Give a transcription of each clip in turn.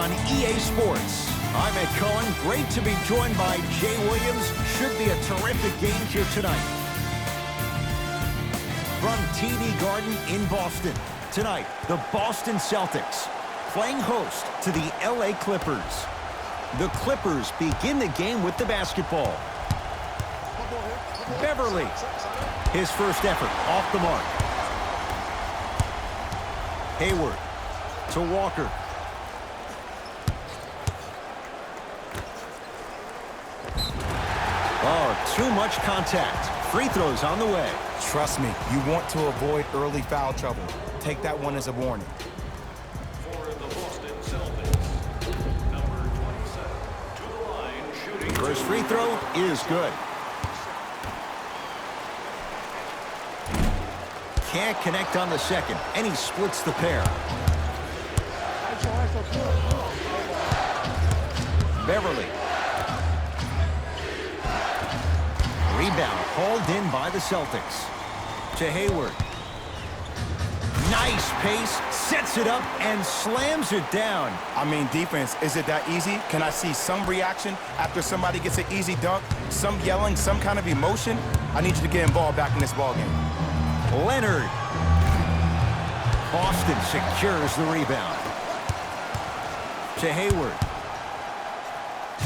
on EA Sports. I'm Ed Cohen. Great to be joined by Jay Williams. Should be a terrific game here tonight. From TD Garden in Boston, tonight, the Boston Celtics playing host to the LA Clippers. The Clippers begin the game with the basketball. Beverly, his first effort off the mark. Hayward to Walker. Oh, too much contact. Free throws on the way. Trust me, you want to avoid early foul trouble. Take that one as a warning. For the Boston Celtics, number 27, to the line, shooting. First free throw is good. Can't connect on the second, and he splits the pair. Beverly. Rebound hauled in by the Celtics. To Hayward. Nice pace, sets it up, and slams it down. I mean, defense, is it that easy? Can I see some reaction after somebody gets an easy dunk? Some yelling, some kind of emotion? I need you to get involved back in this ballgame. Leonard. Boston secures the rebound. To Hayward.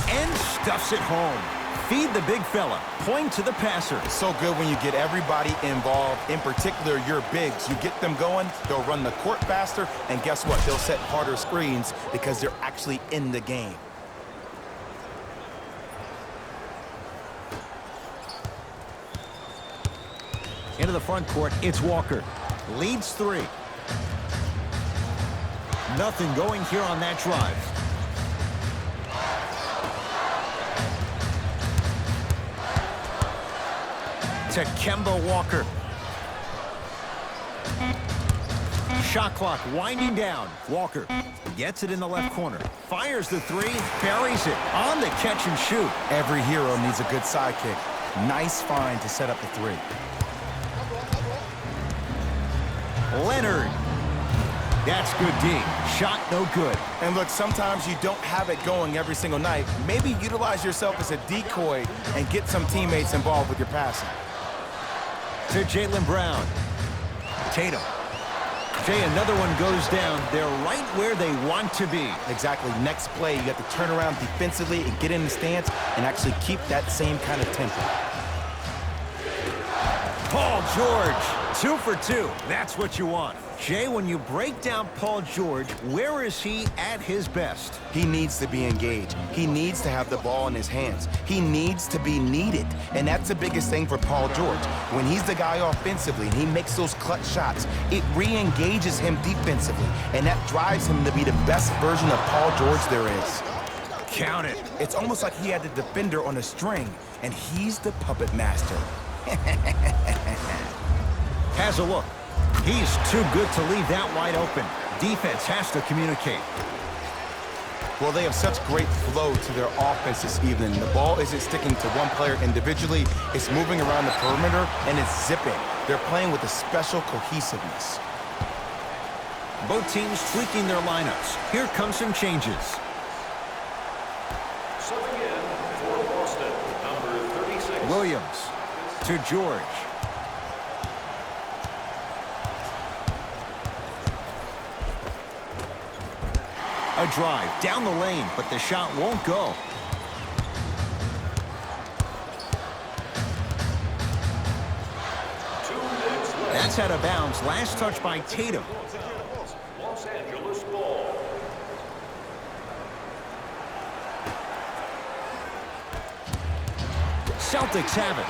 And stuffs it home. Feed the big fella. Point to the passer. So good when you get everybody involved, in particular your bigs. You get them going, they'll run the court faster, and guess what? They'll set harder screens because they're actually in the game. Into the front court, it's Walker. Leads 3. Nothing going here on that drive. To Kemba Walker. Shot clock winding down. Walker gets it in the left corner. Fires the 3, buries it on the catch and shoot. Every hero needs a good sidekick. Nice find to set up the 3. Leonard. That's good D. Shot no good. And look, sometimes you don't have it going every single night. Maybe utilize yourself as a decoy and get some teammates involved with your passing. To Jaylen Brown. Tatum. Jay, another one goes down. They're right where they want to be. Exactly. Next play, you got to turn around defensively and get in the stance and actually keep that same kind of tempo. Paul George, 2 for 2. That's what you want. Jay, when you break down Paul George, where is he at his best? He needs to be engaged. He needs to have the ball in his hands. He needs to be needed. And that's the biggest thing for Paul George. When he's the guy offensively and he makes those clutch shots, it re-engages him defensively. And that drives him to be the best version of Paul George there is. Count it. It's almost like he had the defender on a string, and he's the puppet master. Has a look. He's too good to leave that wide open. Defense has to communicate. Well, they have such great flow to their offense this evening. The ball isn't sticking to one player individually. It's moving around the perimeter, and it's zipping. They're playing with a special cohesiveness. Both teams tweaking their lineups. Here come some changes. Subbing in for Boston, number 36. Williams to George. A drive down the lane, but the shot won't go. That's out of bounds. Last touch by Tatum. Los Angeles ball. Celtics have it.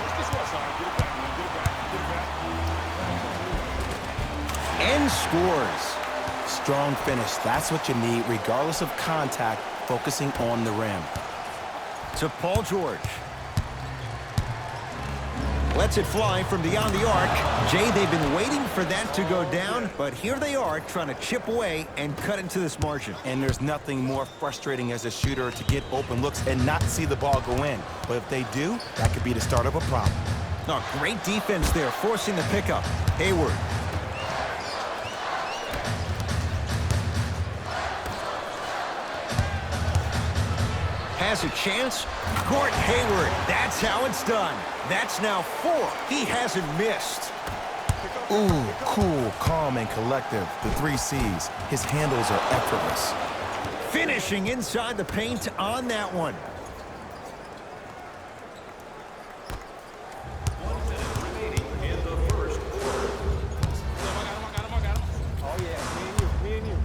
And scores. Strong finish. That's what you need, regardless of contact, focusing on the rim. To Paul George. Lets it fly from beyond the arc. Jay, they've been waiting for that to go down, but here they are trying to chip away and cut into this margin. And there's nothing more frustrating as a shooter to get open looks and not see the ball go in. But if they do, that could be the start of a problem. Oh, great defense there, forcing the pickup. Hayward. has a chance. Gordon Hayward, that's how it's done. That's now 4. He hasn't missed. Ooh, cool, calm, and collective. The 3 C's. His handles are effortless. Finishing inside the paint on that one. 1 minute remaining in the first quarter. Oh, yeah, me and you.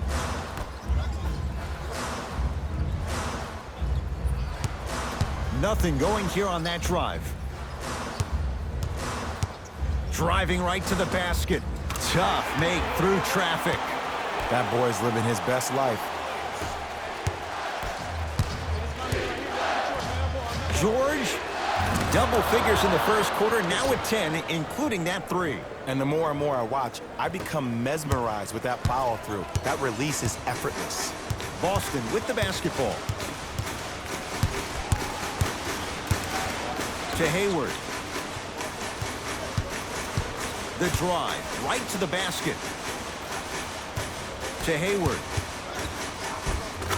Nothing going here on that drive. Driving right to the basket. Tough make through traffic. That boy's living his best life. George, double figures in the first quarter, now at 10, including that 3. And the more and more I watch, I become mesmerized with that follow-through. That release is effortless. Boston with the basketball. To Hayward. The drive, right to the basket. To Hayward.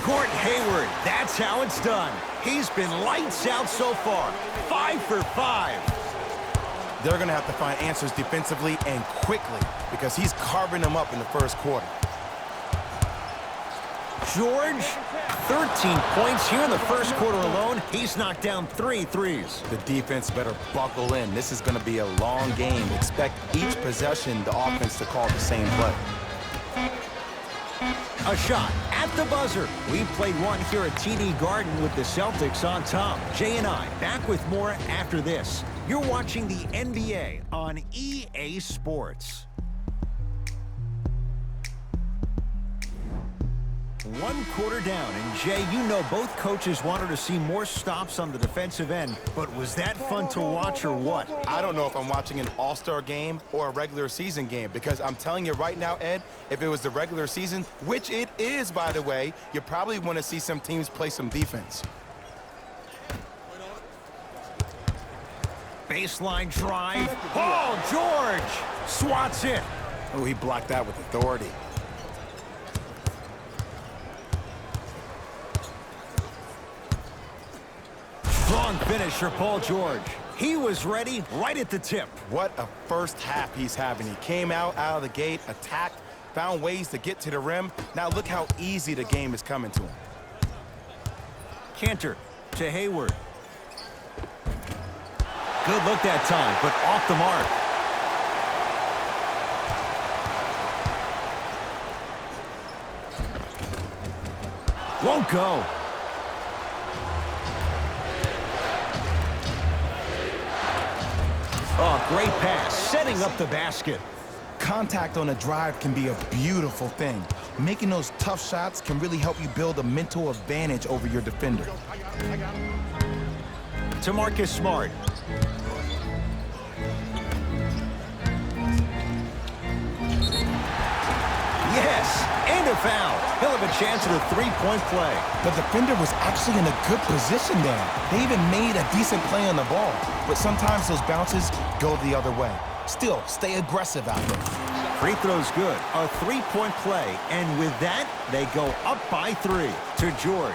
Gordon Hayward, that's how it's done. He's been lights out so far. 5 for 5. They're going to have to find answers defensively and quickly because he's carving them up in the first quarter. George, 13 points here in the first quarter alone. He's knocked down 3 threes. The defense better buckle in. This is going to be a long game. Expect each possession the offense to call the same play. A shot at the buzzer. We played one here at TD Garden with the Celtics on top. Jay and I back with more after this. You're watching the NBA on EA Sports. 1 quarter down, and Jay, you know both coaches wanted to see more stops on the defensive end, but was that fun to watch or what? I don't know if I'm watching an all-star game or a regular season game because I'm telling you right now, Ed, if it was the regular season, which it is, by the way, you probably want to see some teams play some defense. Baseline drive. Oh, George swats it. Oh, he blocked that with authority. Strong finish for Paul George. He was ready right at the tip. What a first half he's having. He came out of the gate, attacked, found ways to get to the rim. Now look how easy the game is coming to him. Cantor to Hayward. Good look that time, but off the mark. Won't go. Oh, great pass, setting up the basket. Contact on a drive can be a beautiful thing. Making those tough shots can really help you build a mental advantage over your defender. To Marcus Smart. Yes, and a foul. He'll have a chance at a 3-point play. The defender was actually in a good position there. They even made a decent play on the ball. But sometimes those bounces go the other way. Still, stay aggressive out there. Free throw's good. A 3-point play. And with that, they go up by 3 to George.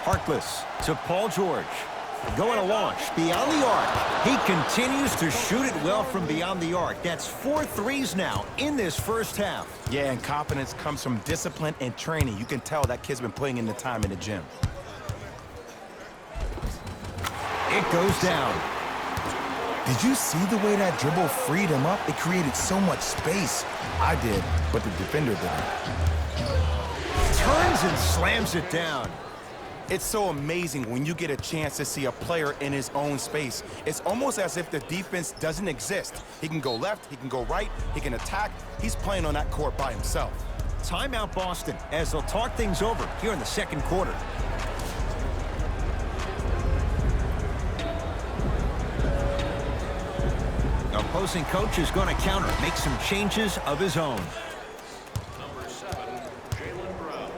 Harkless to Paul George. Going to launch beyond the arc. He continues to shoot it well from beyond the arc. That's 4 threes now in this first half. Yeah, and confidence comes from discipline and training. You can tell that kid's been putting in the time in the gym. It goes down. Did you see the way that dribble freed him up? It created so much space. I did, but the defender didn't. Turns and slams it down. It's so amazing when you get a chance to see a player in his own space. It's almost as if the defense doesn't exist. He can go left, he can go right, he can attack. He's playing on that court by himself. Timeout Boston as they'll talk things over here in the second quarter. Opposing coach is going to counter, make some changes of his own. Number 7, Jaylen Brown.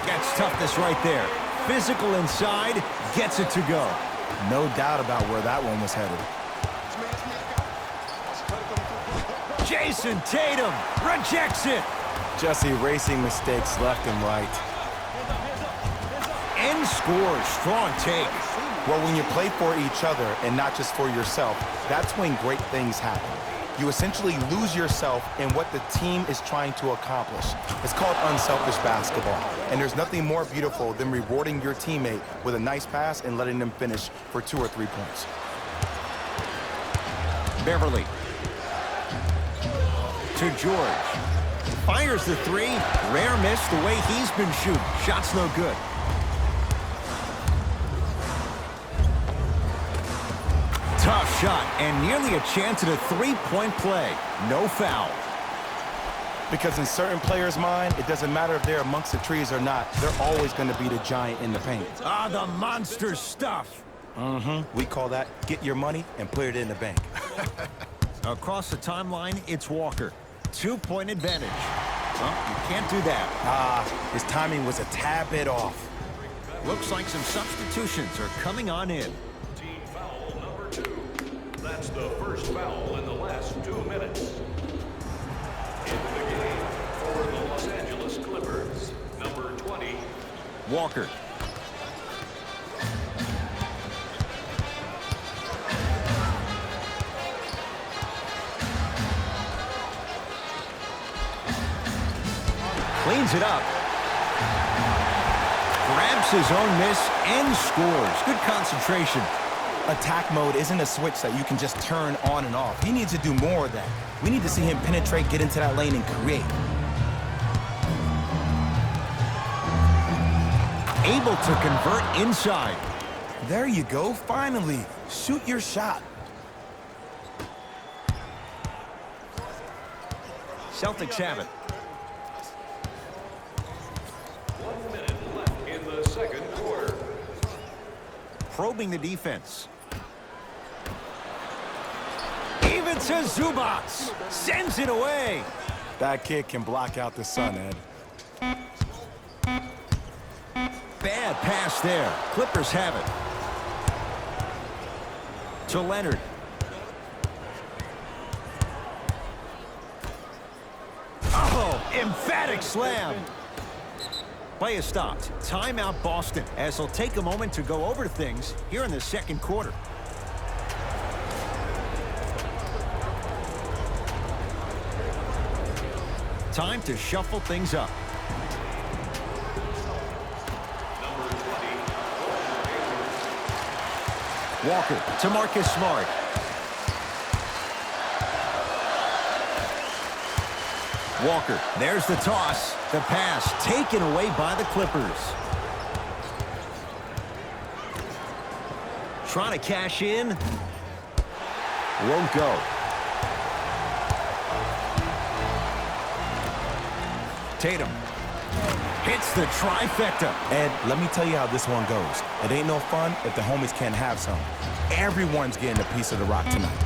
That's toughness right there. Physical inside, gets it to go. No doubt about where that one was headed. Jason Tatum rejects it. Just erasing mistakes left and right. And scores. Strong take. Well, when you play for each other and not just for yourself, that's when great things happen. You essentially lose yourself in what the team is trying to accomplish. It's called unselfish basketball. And there's nothing more beautiful than rewarding your teammate with a nice pass and letting them finish for 2 or 3 points. Beverly. To George. Fires the three. Rare miss the way he's been shooting. Shot's no good. Tough shot and nearly a chance at a three-point play. No foul. Because in certain players' mind, it doesn't matter if they're amongst the trees or not. They're always going to be the giant in the paint. Ah, the monster stuff. We call that get your money and put it in the bank. Across the timeline, it's Walker. 2-point advantage. Well, you can't do that. His timing was a tad bit off. Looks like some substitutions are coming on in. Team foul number 2. That's the first foul in the last 2 minutes. In the game for the Los Angeles Clippers, number 20. Walker. Cleans it up. Grabs his own miss and scores. Good concentration. Attack mode isn't a switch that you can just turn on and off. He needs to do more of that. We need to see him penetrate, get into that lane, and create. Able to convert inside. There you go, finally. Shoot your shot. Celtics have it. 1 minute left in the second quarter. Probing the defense. Even to Zubats. Sends it away. That kid can block out the sun, Ed. Bad pass there. Clippers have it. To Leonard. Oh, emphatic slam. Play is stopped. Timeout Boston, as they'll take a moment to go over things here in the second quarter. Time to shuffle things up. Walker to Marcus Smart. Walker, there's the toss. The pass taken away by the Clippers. Trying to cash in. Won't go. Tatum hits the trifecta. Ed, let me tell you how this one goes. It ain't no fun if the homies can't have some. Everyone's getting a piece of the rock tonight.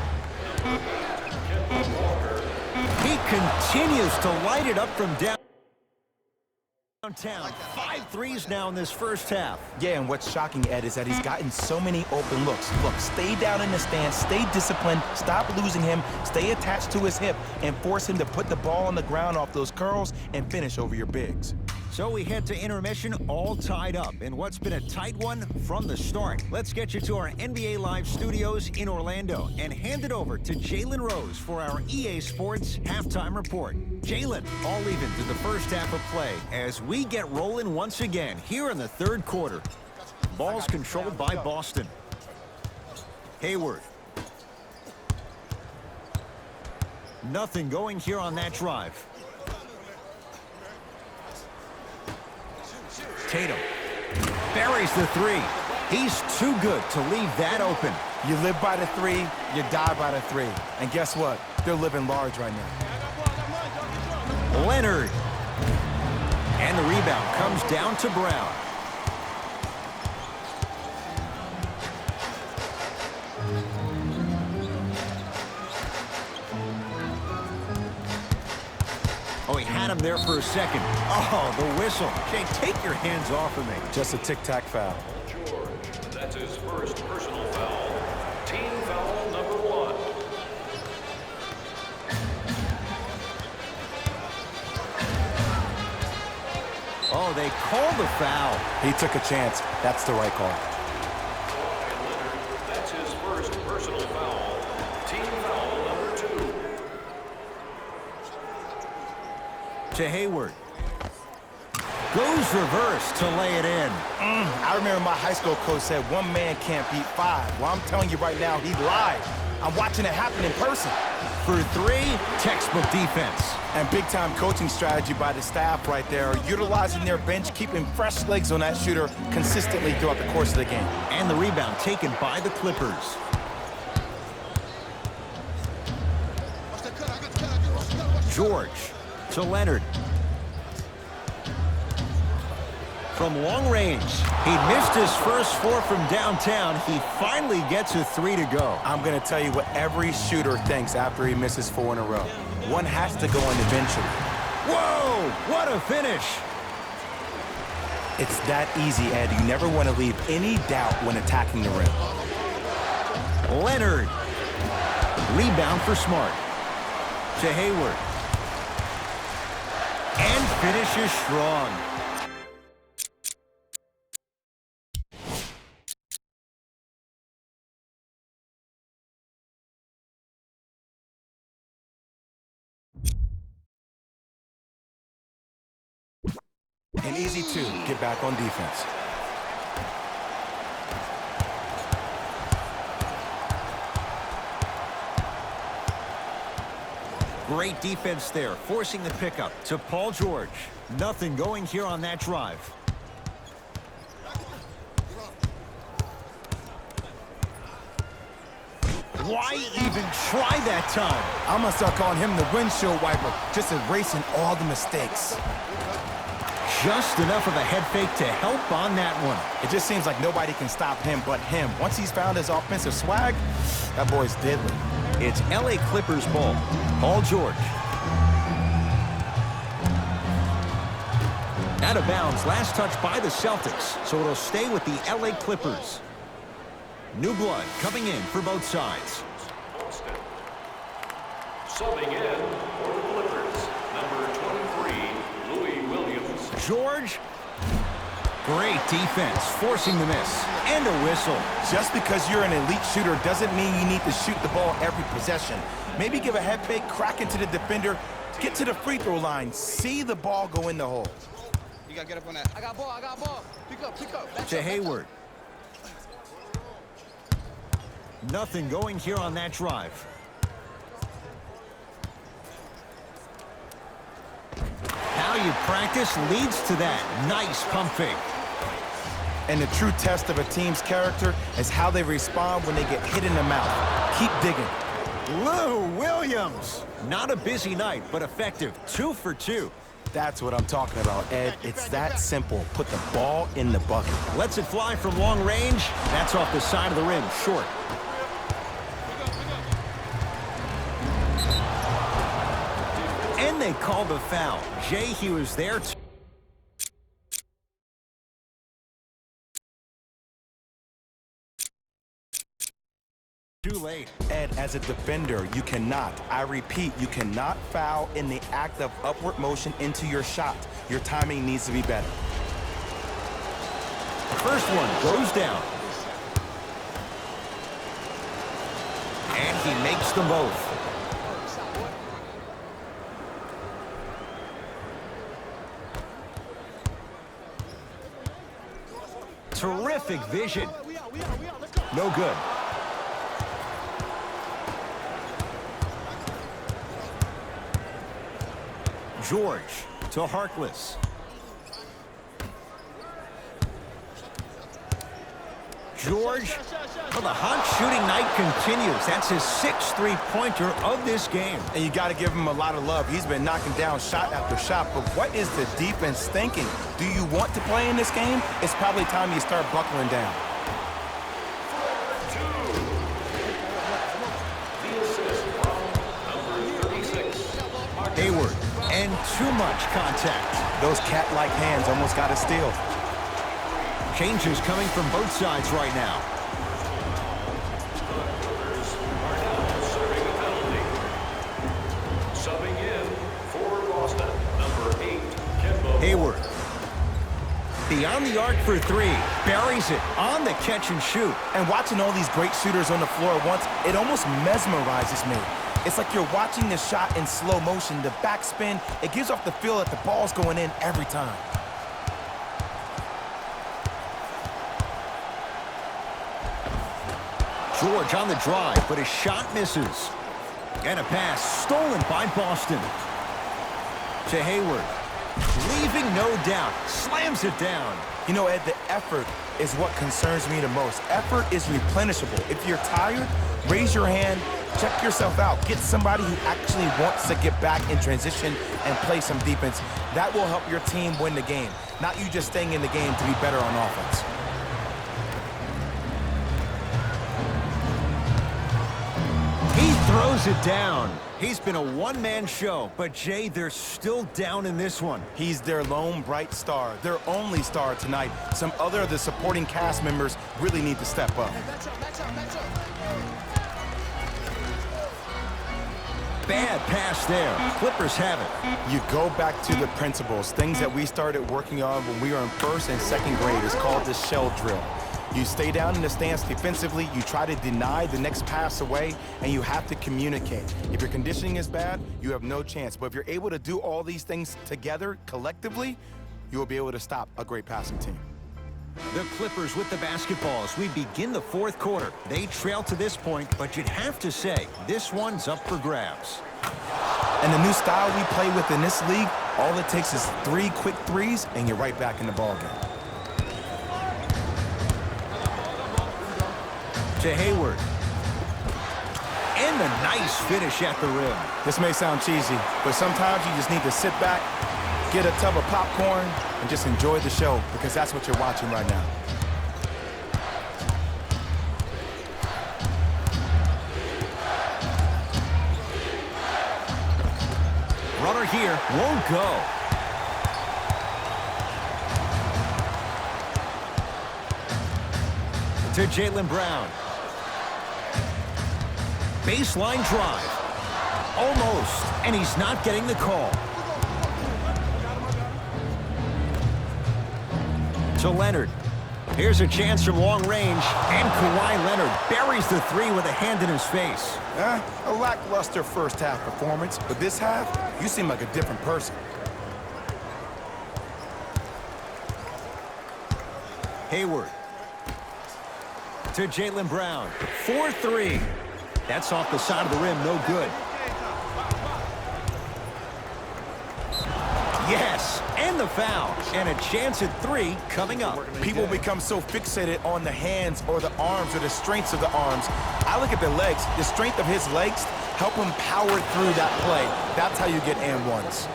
He continues to light it up from downtown. 5 threes now in this first half. Yeah, and what's shocking, Ed, is that he's gotten so many open looks. Look, stay down in the stance, stay disciplined, stop losing him, stay attached to his hip, and force him to put the ball on the ground off those curls and finish over your bigs. So we head to intermission all tied up in what's been a tight one from the start. Let's get you to our NBA Live studios in Orlando and hand it over to Jalen Rose for our EA Sports Halftime Report. Jalen, all even to the first half of play as we get rolling once again here in the third quarter. Ball's controlled by Boston. Hayward. Nothing going here on that drive. Tatum buries the three. He's too good to leave that open. You live by the three, you die by the three. And guess what? They're living large right now. Leonard. And the rebound comes down to Brown. Oh, he had him there for a second. Oh, the whistle. Jay, take your hands off of me. Just a tic-tac foul. George, that's his first personal foul. Team foul number 1. Oh, they called the foul. He took a chance. That's the right call. And Leonard, that's his first personal foul. Team foul number 2. To Hayward. Goes reverse to lay it in. I remember my high school coach said one man can't beat 5. Well, I'm telling you right now, he lied. I'm watching it happen in person. For 3, textbook defense. And big-time coaching strategy by the staff right there, utilizing their bench, keeping fresh legs on that shooter consistently throughout the course of the game. And the rebound taken by the Clippers. George to Leonard. From long range, he missed his first 4 from downtown. He finally gets a 3 to go. I'm going to tell you what every shooter thinks after he misses 4 in a row. One has to go in eventually. Whoa, what a finish. It's that easy, Ed. You never want to leave any doubt when attacking the rim. Leonard. Rebound for Smart. To Hayward. And finishes strong. And easy, too. Get back on defense. Great defense there, forcing the pickup to Paul George. Nothing going here on that drive. Why even try that time? I'm going to start calling him the windshield wiper, just erasing all the mistakes. Just enough of a head fake to help on that one. It just seems like nobody can stop him but him. Once he's found his offensive swag, that boy's deadly. It's LA Clippers ball. Paul George. Out of bounds, last touch by the Celtics, so it'll stay with the LA Clippers. New blood coming in for both sides. Boston. Subbing in for the Clippers, number 23, Louis Williams. George. Great defense, forcing the miss. And a whistle. Just because you're an elite shooter doesn't mean you need to shoot the ball every possession. Maybe give a head fake, crack into the defender, get to the free throw line, see the ball go in the hole. You gotta get up on that. I got ball. Pick up. To Hayward. Nothing going here on that drive. How you practice leads to that. Nice pump fake. And the true test of a team's character is how they respond when they get hit in the mouth. Keep digging. Lou Williams. Not a busy night, but effective. 2 for 2. That's what I'm talking about, Ed. It's that simple. Put the ball in the bucket. Lets it fly from long range. That's off the side of the rim, short. And they called the foul. Jay, he was there too. Too late. Ed, as a defender, you cannot, I repeat, you cannot foul in the act of upward motion into your shot. Your timing needs to be better. First one goes down. And he makes them both. Terrific vision. No good. George to Harkless. George, well, the hot shooting night continues. That's his 6th three-pointer of this game. And you got to give him a lot of love. He's been knocking down shot after shot. But what is the defense thinking? Do you want to play in this game? It's probably time you start buckling down. Hayward, and too much contact. Those cat-like hands almost got a steal. Changes coming from both sides right now. Subbing in for Boston, number 8, Kemba. Hayward. beyond the arc for three. Buries it on the catch and shoot. And watching all these great shooters on the floor at once, it almost mesmerizes me. It's like you're watching the shot in slow motion. The backspin, it gives off the feel that the ball's going in every time. George on the drive, but his shot misses. And a pass stolen by Boston. To Hayward. Leaving no doubt. Slams it down. You know, Ed, the effort is what concerns me the most. Effort is replenishable. If you're tired, raise your hand, check yourself out. Get somebody who actually wants to get back in transition and play some defense. That will help your team win the game, not you just staying in the game to be better on offense. He throws it down. He's been a one-man show, but Jay, they're still down in this one. He's their lone bright star, their only star tonight. Some other of the supporting cast members really need to step up. Bad pass there. Clippers have it. You go back to the principles, things that we started working on when we were in first and second grade. It's called the shell drill. You stay down in the stance defensively, you try to deny the next pass away, and you have to communicate. If your conditioning is bad, you have no chance. But if you're able to do all these things together, collectively, you will be able to stop a great passing team. The Clippers with the basketball as we begin the fourth quarter. They trail to this point, but you'd have to say this one's up for grabs. And the new style we play with in this league, all it takes is 3 quick threes, and you're right back in the ballgame. To Hayward. And a nice finish at the rim. This may sound cheesy, but sometimes you just need to sit back, get a tub of popcorn, and just enjoy the show, because that's what you're watching right now. Runner here won't go. To Jaylen Brown. Baseline drive. Almost, and he's not getting the call. To Leonard. Here's a chance from long range, and Kawhi Leonard buries the three with a hand in his face. A lackluster first half performance, but this half, you seem like a different person. Hayward. To Jaylen Brown. 4-3. That's off the side of the rim, no good. Yes, and the foul. And a chance at 3 coming up. People become so fixated on the hands or the arms or the strengths of the arms. I look at the legs. The strength of his legs help him power through that play. That's how you get and ones.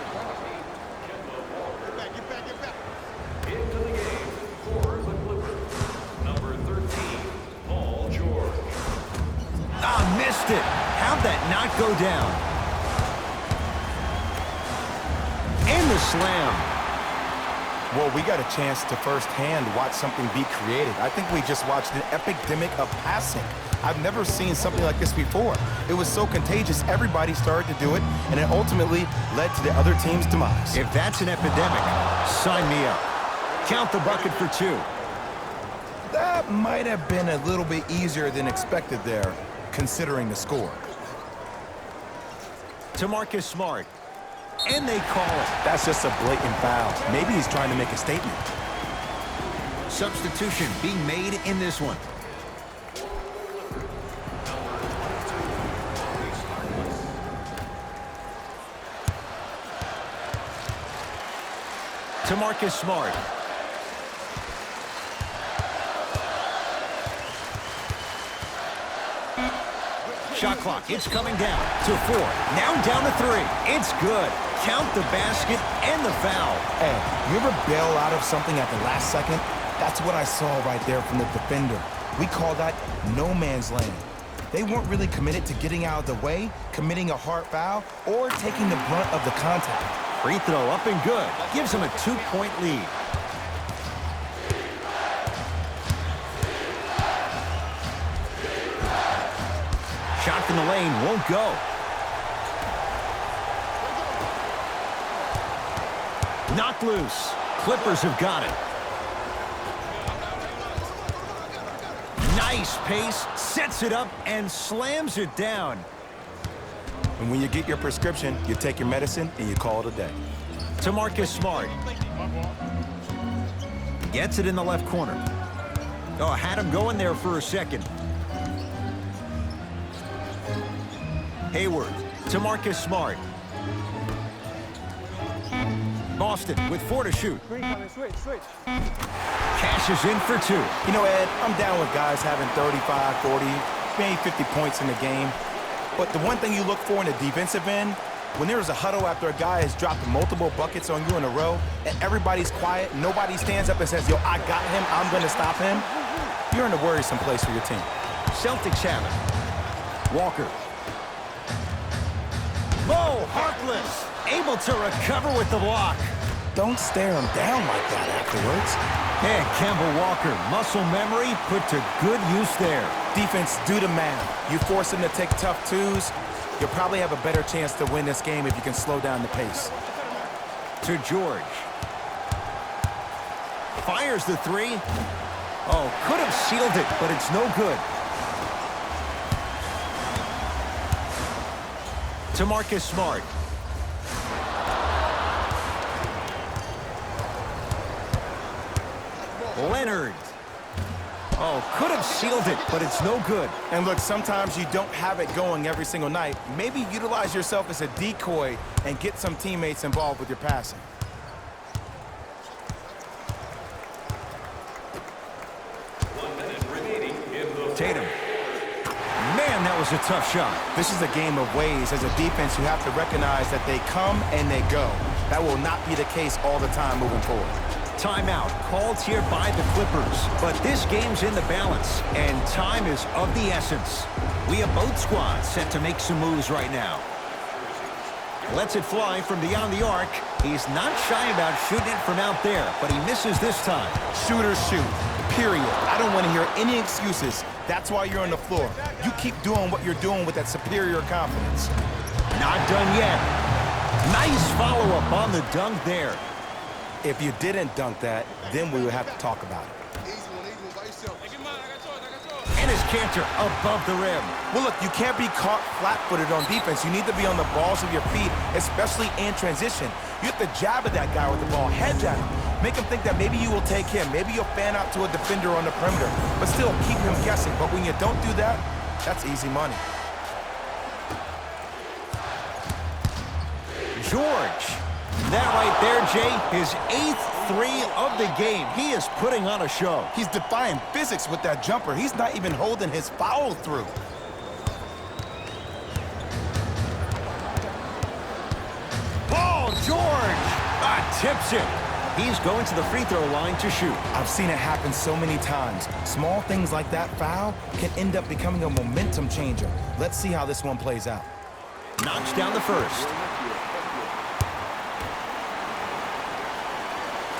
Into the game for the Clippers, number 13, Paul George. Ah, missed it. How'd that not go down? And the slam. Well, we got a chance to firsthand watch something be created. I think we just watched an epidemic of passing. I've never seen something like this before. It was so contagious, everybody started to do it, and it ultimately led to the other team's demise. If that's an epidemic, sign me up. Count the bucket for 2. That might have been a little bit easier than expected there, considering the score. To Marcus Smart. And they call it. That's just a blatant foul. Maybe he's trying to make a statement. Substitution being made in this one. To Marcus Smart. Shot clock, it's coming down to 4. Now down to 3. It's good. Count the basket and the foul. Hey, you ever bail out of something at the last second? That's what I saw right there from the defender. We call that no man's land. They weren't really committed to getting out of the way, committing a hard foul, or taking the brunt of the contact. Free throw up and good. Gives them a 2-point lead. Shot from the lane won't go. Knocked loose. Clippers have got it. Nice pace, sets it up, and slams it down. And when you get your prescription, you take your medicine and you call it a day. To Marcus Smart. Gets it in the left corner. Oh, had him going there for a second. Hayward to Marcus Smart. Boston with 4 to shoot. Switch. Cashes in for 2. You know, Ed, I'm down with guys having 35, 40, maybe 50 points in the game. But the one thing you look for in a defensive end, when there is a huddle after a guy has dropped multiple buckets on you in a row, and everybody's quiet, nobody stands up and says, yo, I got him, I'm going to stop him, you're in a worrisome place for your team. Celtics have it. Walker. Mo Harkless able to recover with the block. Don't stare him down like that afterwards. And Kemba Walker, muscle memory put to good use there. Defense, do the math. You force him to take tough twos, you'll probably have a better chance to win this game if you can slow down the pace. To George. Fires the 3. Oh, could have sealed it, but it's no good. To Marcus Smart. Leonard. Oh, could have sealed it, but it's no good. And look, sometimes you don't have it going every single night. Maybe utilize yourself as a decoy and get some teammates involved with your passing. Tatum. Man, that was a tough shot. This is a game of ways. As a defense, you have to recognize that they come and they go. That will not be the case all the time moving forward. Timeout called here by the Clippers, but this game's in the balance, and time is of the essence. We have both squads set to make some moves right now. Lets it fly from beyond the arc. He's not shy about shooting it from out there, but he misses this time. Shooters shoot, period. I don't want to hear any excuses. That's why you're on the floor. You keep doing what you're doing with that superior confidence. Not done yet. Nice follow-up on the dunk there. If you didn't dunk that, then we would have to talk about it. And his canter above the rim. Well, look, you can't be caught flat-footed on defense. You need to be on the balls of your feet, especially in transition. You have to jab at that guy with the ball, hedge at him. Make him think that maybe you will take him. Maybe you'll fan out to a defender on the perimeter, but still keep him guessing. But when you don't do that, that's easy money. George. That right there, Jay, his 8th 3 of the game. He is putting on a show. He's defying physics with that jumper. He's not even holding his foul through. Paul George tips it. He's going to the free throw line to shoot. I've seen it happen so many times. Small things like that foul can end up becoming a momentum changer. Let's see how this one plays out. Knocks down the first.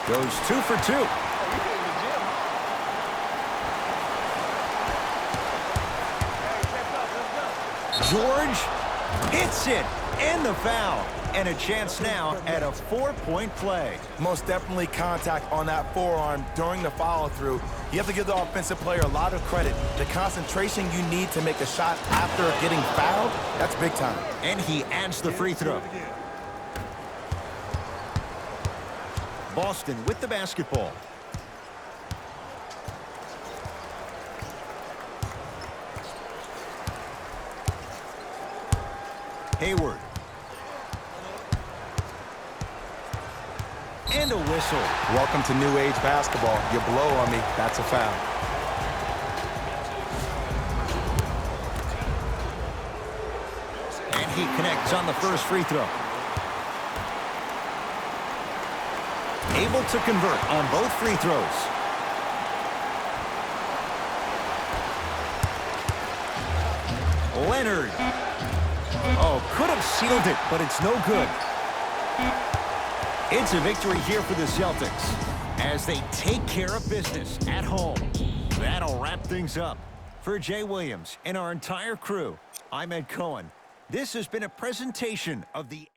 Goes 2 for 2. George hits it, and the foul. And a chance now at a 4-point play. Most definitely contact on that forearm during the follow-through. You have to give the offensive player a lot of credit. The concentration you need to make a shot after getting fouled, that's big time. And he adds the free throw. Boston with the basketball. Hayward. And a whistle. Welcome to new age basketball. You blow on me, that's a foul. And he connects on the first free throw. Able to convert on both free throws. Leonard. Oh, could have sealed it, but it's no good. It's a victory here for the Celtics as they take care of business at home. That'll wrap things up. For Jay Williams and our entire crew, I'm Ed Cohen. This has been a presentation of the